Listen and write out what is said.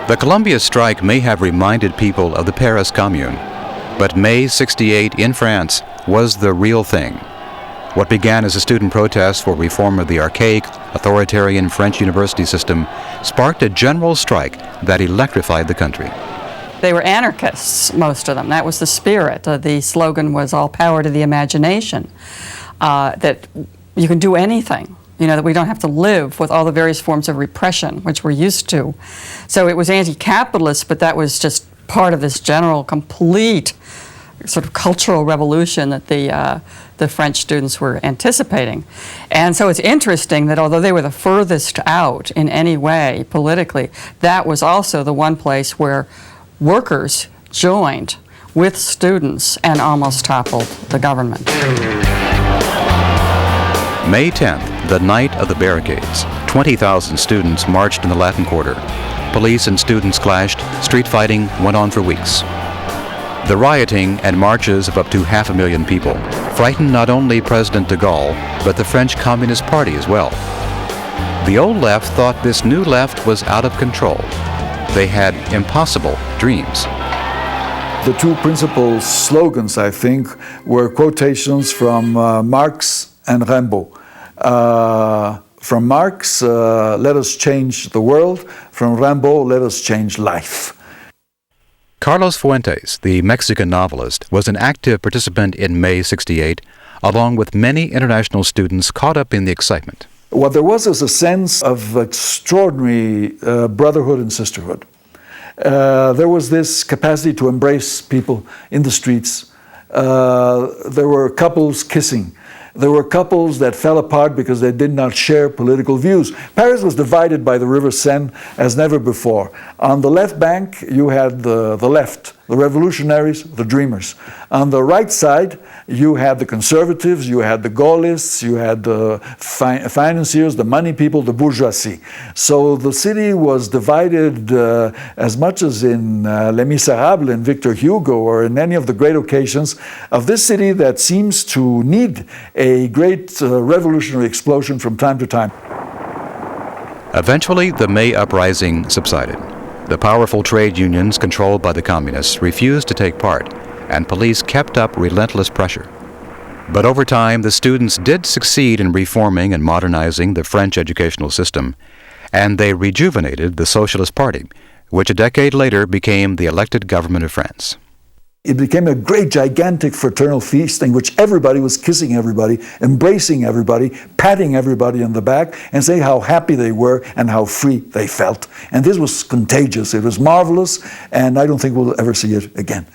The Columbia strike may have reminded people of the Paris Commune, but May '68 in France was the real thing. What began as a student protest for reform of the archaic, authoritarian French university system sparked a general strike that electrified the country. They were anarchists, most of them. That was the spirit. The slogan was all power to the imagination, that you can do anything. That we don't have to live with all the various forms of repression, which we're used to. So it was anti-capitalist, but that was just part of this general, complete sort of cultural revolution that the French students were anticipating. And so it's interesting that although they were the furthest out in any way politically, that was also the one place where workers joined with students and almost toppled the government. May 10th, the night of the barricades, 20,000 students marched in the Latin Quarter. Police and students clashed, street fighting went on for weeks. The rioting and marches of up to 500,000 people frightened not only President de Gaulle, but the French Communist Party as well. The old left thought this new left was out of control. They had impossible dreams. The two principal slogans, I think, were quotations from Marx and Rimbaud. From Marx, let us change the world. From Rimbaud, let us change life. Carlos Fuentes, the Mexican novelist, was an active participant in May '68, along with many international students caught up in the excitement. What there was is a sense of extraordinary brotherhood and sisterhood. There was this capacity to embrace people in the streets. There were couples kissing. There were couples that fell apart because they did not share political views. Paris was divided by the River Seine as never before. On the left bank, you had the left, the revolutionaries, the dreamers. On the right side, you had the conservatives, you had the Gaullists, you had the financiers, the money people, the bourgeoisie. So the city was divided as much as in Les Misérables in Victor Hugo or in any of the great occasions of this city that seems to need a great revolutionary explosion from time to time. Eventually, the May uprising subsided. The powerful trade unions controlled by the communists refused to take part, and police kept up relentless pressure. But over time, the students did succeed in reforming and modernizing the French educational system, and they rejuvenated the Socialist Party, which a decade later became the elected government of France. It became a great, gigantic fraternal feast in which everybody was kissing everybody, embracing everybody, patting everybody on the back, and saying how happy they were and how free they felt. And this was contagious. It was marvelous, and I don't think we'll ever see it again.